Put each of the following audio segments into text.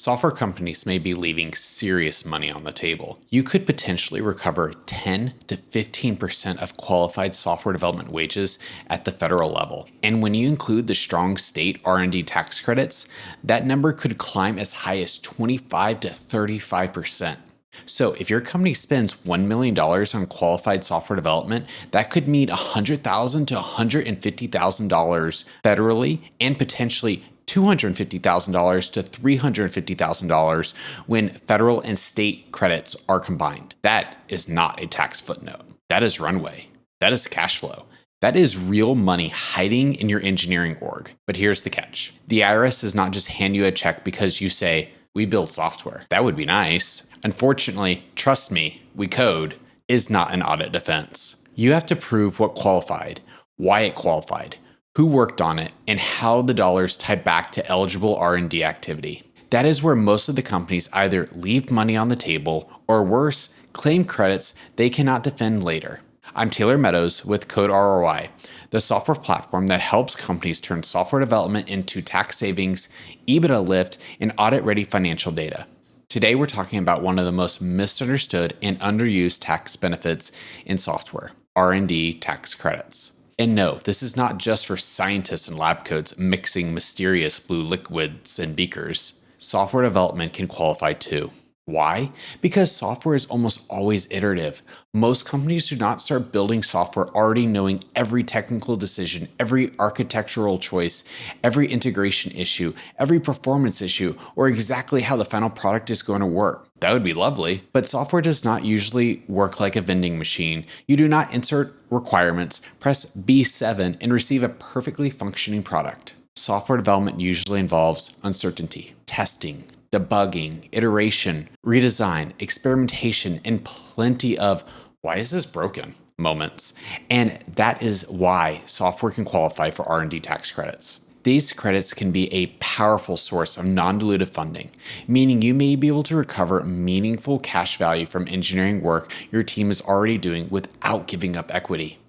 Software companies may be leaving serious money on the table. You could potentially recover 10 to 15% of qualified software development wages at the federal level. And when you include the strong state R&D tax credits, that number could climb as high as 25 to 35%. So if your company spends $1 million on qualified software development, that could mean $100,000 to $150,000 federally and potentially $250,000 to $350,000 when federal and state credits are combined. That is not a tax footnote. That is runway. That is cash flow. That is real money hiding in your engineering org. But here's the catch. The IRS does not just hand you a check because you say, "We build software." That would be nice. Unfortunately, trust me, we code is not an audit defense. You have to prove what qualified, why it qualified, who worked on it, and how the dollars tie back to eligible R&D activity. That is where most of the companies either leave money on the table or worse, claim credits they cannot defend later. I'm Taylor Meadows with CodeROI, the software platform that helps companies turn software development into tax savings, EBITDA lift, and audit-ready financial data. Today, we're talking about one of the most misunderstood and underused tax benefits in software, R&D tax credits. And no, this is not just for scientists and lab coats mixing mysterious blue liquids in beakers. Software development can qualify too. Why? Because software is almost always iterative. Most companies do not start building software already knowing every technical decision, every architectural choice, every integration issue, every performance issue, or exactly how the final product is going to work. That would be lovely, but software does not usually work like a vending machine. You do not insert requirements, press B7, and receive a perfectly functioning product. Software development usually involves uncertainty, testing, debugging, iteration, redesign, experimentation, and plenty of "why is this broken?" moments. And that is why software can qualify for R&D tax credits. These credits can be a powerful source of non-dilutive funding, meaning you may be able to recover meaningful cash value from engineering work your team is already doing without giving up equity.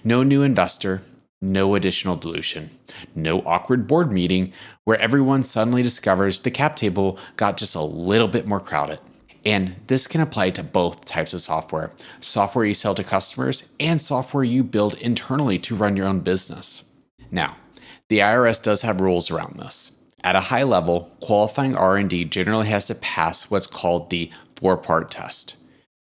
No new investor, no additional dilution, no awkward board meeting where everyone suddenly discovers the cap table got just a little bit more crowded. And this can apply to both types of software you sell to customers and software you build internally to run your own business. Now, the IRS does have rules around this. At a high level, qualifying R&D generally has to pass what's called the Four-Part Test.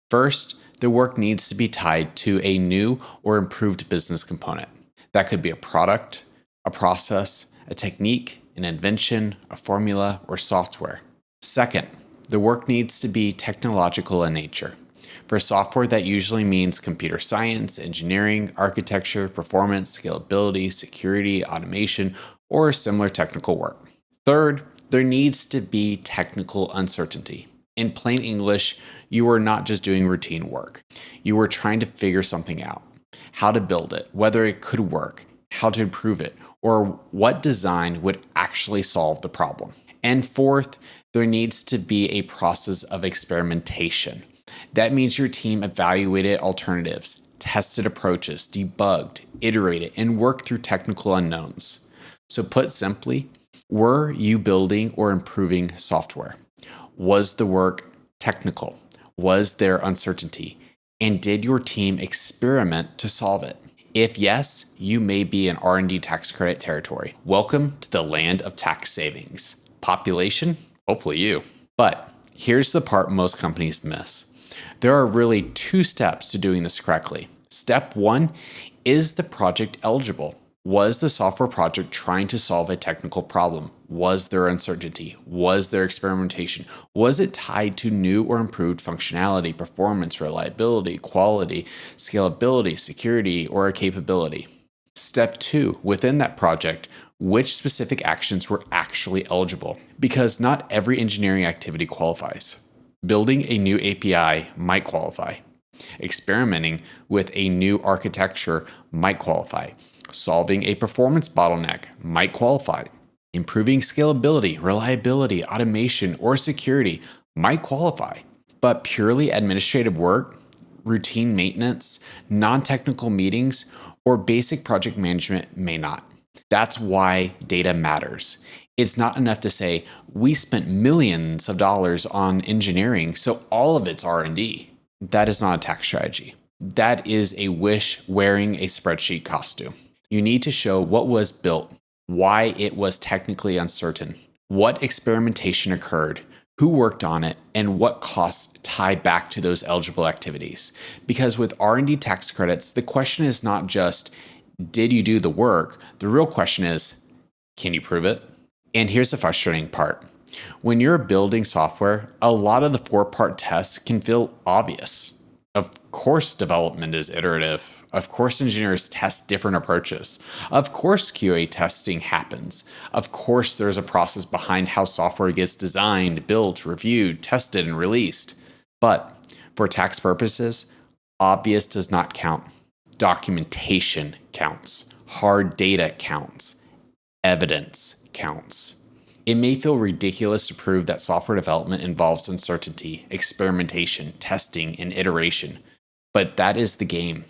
First, the work needs to be tied to a new or improved business component. That could be a product, a process, a technique, an invention, a formula, or software. Second, the work needs to be technological in nature. For software, that usually means computer science, engineering, architecture, performance, scalability, security, automation, or similar technical work. Third, there needs to be technical uncertainty. In plain English, you are not just doing routine work. You are trying to figure something out. How to build it, whether it could work, how to improve it, or what design would actually solve the problem. And fourth, there needs to be a process of experimentation. That means your team evaluated alternatives, tested approaches, debugged, iterated, and worked through technical unknowns. So put simply, were you building or improving software? Was the work technical? Was there uncertainty? And did your team experiment to solve it? If yes, you may be in R&D tax credit territory. Welcome to the land of tax savings. Population? Hopefully you. But here's the part most companies miss. There are really two steps to doing this correctly. Step one, is the project eligible? Was the software project trying to solve a technical problem? Was there uncertainty? Was there experimentation? Was it tied to new or improved functionality, performance, reliability, quality, scalability, security, or a capability? Step two, within that project, which specific actions were actually eligible? Because not every engineering activity qualifies. Building a new API might qualify. Experimenting with a new architecture might qualify. Solving a performance bottleneck might qualify. Improving scalability, reliability, automation, or security might qualify. But purely administrative work, routine maintenance, non-technical meetings, or basic project management may not. That's why data matters. It's not enough to say, we spent millions of dollars on engineering, so all of it's R&D. That is not a tax strategy. That is a wish wearing a spreadsheet costume. You need to show what was built, why it was technically uncertain, what experimentation occurred, who worked on it, and what costs tie back to those eligible activities. Because with R&D tax credits, the question is not just, did you do the work? The real question is, can you prove it? And here's the frustrating part. When you're building software, a lot of the four-part tests can feel obvious. Of course, development is iterative. Of course, engineers test different approaches. Of course, QA testing happens. Of course, there's a process behind how software gets designed, built, reviewed, tested, and released. But for tax purposes, obvious does not count. Documentation counts. Hard data counts. Evidence counts. It may feel ridiculous to prove that software development involves uncertainty, experimentation, testing, and iteration, but that is the game.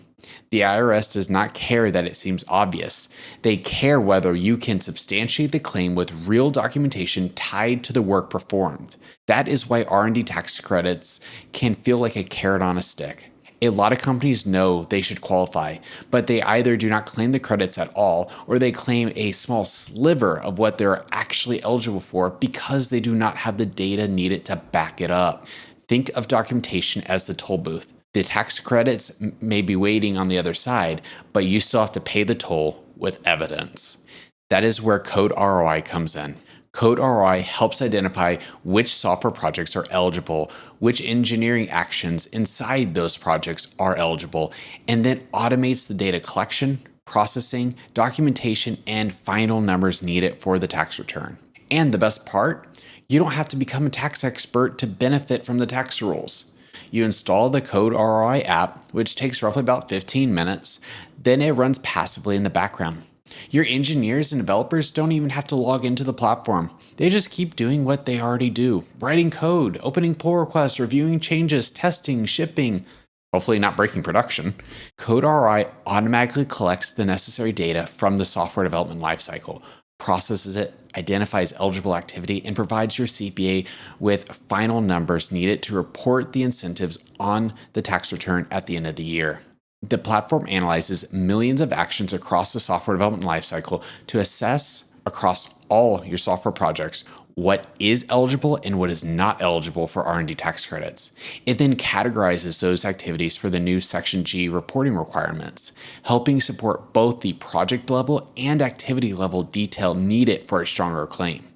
The IRS does not care that it seems obvious. They care whether you can substantiate the claim with real documentation tied to the work performed. That is why R&D tax credits can feel like a carrot on a stick. A lot of companies know they should qualify, but they either do not claim the credits at all, or they claim a small sliver of what they're actually eligible for because they do not have the data needed to back it up. Think of documentation as the toll booth. The tax credits may be waiting on the other side, but you still have to pay the toll with evidence. That is where CodeROI comes in. CodeROI helps identify which software projects are eligible, which engineering actions inside those projects are eligible, and then automates the data collection, processing, documentation, and final numbers needed for the tax return. And the best part, you don't have to become a tax expert to benefit from the tax rules. You install the CodeROI app, which takes roughly about 15 minutes, then it runs passively in the background. Your engineers and developers don't even have to log into the platform. They just keep doing what they already do. Writing code, opening pull requests, reviewing changes, testing, shipping, hopefully not breaking production. CodeROI automatically collects the necessary data from the software development lifecycle, processes it, identifies eligible activity, and provides your CPA with final numbers needed to report the incentives on the tax return at the end of the year. The platform analyzes millions of actions across the software development lifecycle to assess across all your software projects what is eligible and what is not eligible for R&D tax credits. It then categorizes those activities for the new Section G reporting requirements, helping support both the project level and activity level detail needed for a stronger claim.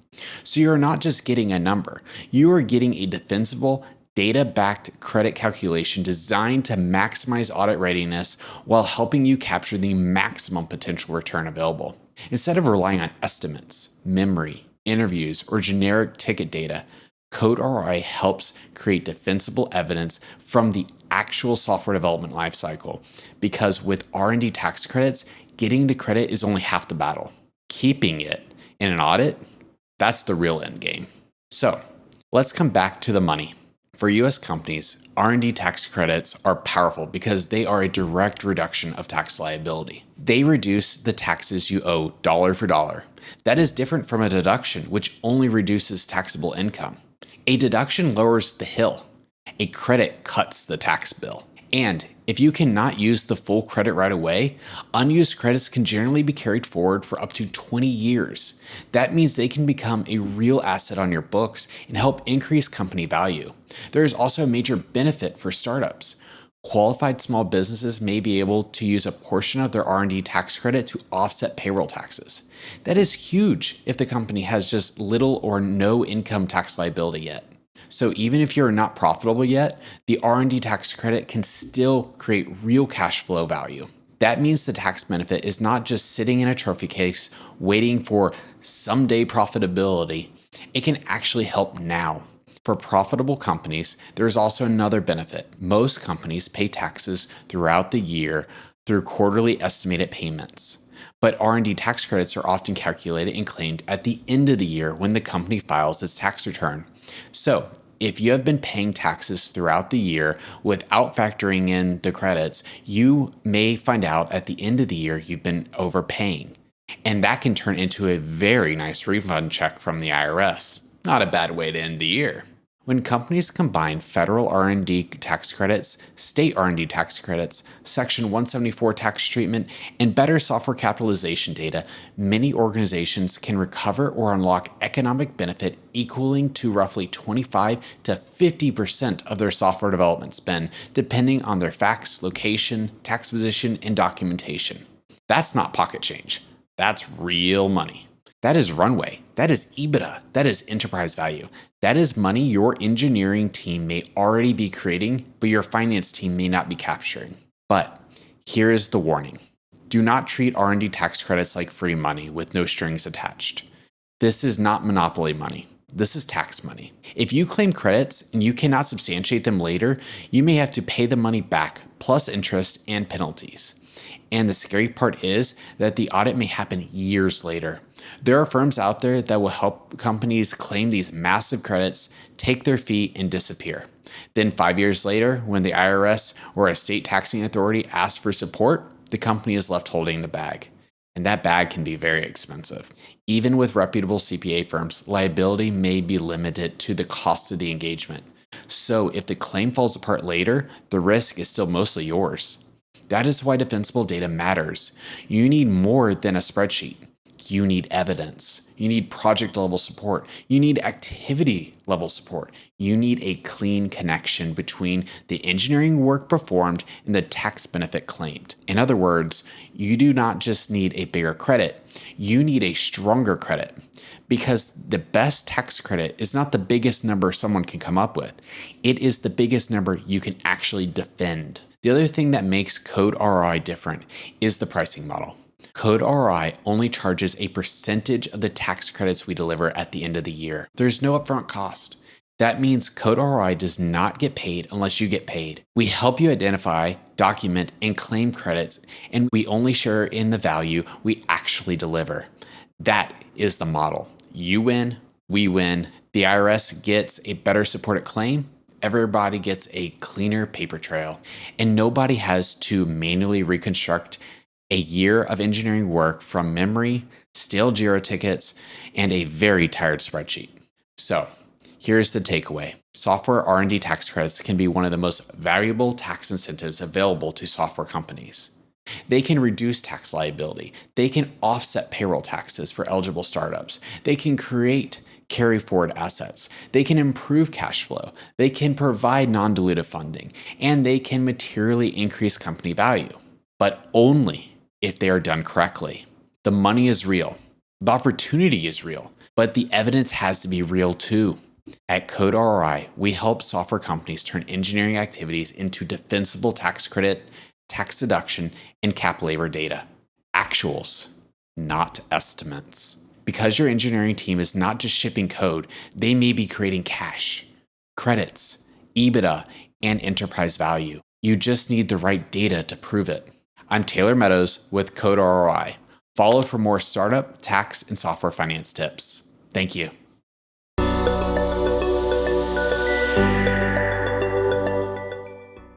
So you're not just getting a number, you are getting a defensible, data-backed credit calculation designed to maximize audit readiness while helping you capture the maximum potential return available. Instead of relying on estimates, memory, interviews, or generic ticket data, CodeROI helps create defensible evidence from the actual software development lifecycle. Because with R&D tax credits, getting the credit is only half the battle. Keeping it in an audit, that's the real end game. So let's come back to the money. For US companies, R&D tax credits are powerful because they are a direct reduction of tax liability. They reduce the taxes you owe dollar for dollar. That is different from a deduction, which only reduces taxable income. A deduction lowers the hill. A credit cuts the tax bill. And if you cannot use the full credit right away, unused credits can generally be carried forward for up to 20 years. That means they can become a real asset on your books and help increase company value. There is also a major benefit for startups. Qualified small businesses may be able to use a portion of their R&D tax credit to offset payroll taxes. That is huge if the company has just little or no income tax liability yet. So even if you're not profitable yet, the R&D tax credit can still create real cash flow value. That means the tax benefit is not just sitting in a trophy case waiting for someday profitability. It can actually help now. For profitable companies, there's also another benefit. Most companies pay taxes throughout the year through quarterly estimated payments. But R&D tax credits are often calculated and claimed at the end of the year when the company files its tax return. So, if you have been paying taxes throughout the year without factoring in the credits, you may find out at the end of the year you've been overpaying. And that can turn into a very nice refund check from the IRS. Not a bad way to end the year. When companies combine federal R&D tax credits, state R&D tax credits, Section 174 tax treatment, and better software capitalization data, many organizations can recover or unlock economic benefit equaling to roughly 25 to 50% of their software development spend, depending on their facts, location, tax position, and documentation. That's not pocket change. That's real money. That is runway. That is EBITDA. That is enterprise value. That is money your engineering team may already be creating, but your finance team may not be capturing. But here is the warning. Do not treat R&D tax credits like free money with no strings attached. This is not monopoly money. This is tax money. If you claim credits and you cannot substantiate them later, you may have to pay the money back, plus interest and penalties. And the scary part is that the audit may happen years later. There are firms out there that will help companies claim these massive credits, take their fee, and disappear. Then 5 years later, when the IRS or a state taxing authority asks for support, the company is left holding the bag. And that bag can be very expensive. Even with reputable CPA firms, liability may be limited to the cost of the engagement. So if the claim falls apart later, the risk is still mostly yours. That is why defensible data matters. You need more than a spreadsheet. You need evidence. You need project level support. You need activity level support. You need a clean connection between the engineering work performed and the tax benefit claimed. In other words, you do not just need a bigger credit, you need a stronger credit. Because the best tax credit is not the biggest number someone can come up with. It is the biggest number you can actually defend. The other thing that makes CodeROI different is the pricing model. CodeROI only charges a percentage of the tax credits we deliver at the end of the year. There's no upfront cost. That means CodeROI does not get paid unless you get paid. We help you identify, document, and claim credits, and we only share in the value we actually deliver. That is the model. You win, we win. The IRS gets a better supported claim. Everybody gets a cleaner paper trail, and nobody has to manually reconstruct a year of engineering work from memory, stale Jira tickets, and a very tired spreadsheet. So here's the takeaway. Software R&D tax credits can be one of the most valuable tax incentives available to software companies. They can reduce tax liability. They can offset payroll taxes for eligible startups. They can create carry forward assets. They can improve cash flow. They can provide non-dilutive funding, and they can materially increase company value, but only if they are done correctly. The money is real. The opportunity is real, but the evidence has to be real too. At CodeROI, we help software companies turn engineering activities into defensible tax credit, tax deduction, and cap labor data. Actuals, not estimates. Because your engineering team is not just shipping code, they may be creating cash, credits, EBITDA, and enterprise value. You just need the right data to prove it. I'm Taylor Meadows with CodeROI. Follow for more startup, tax, and software finance tips. Thank you.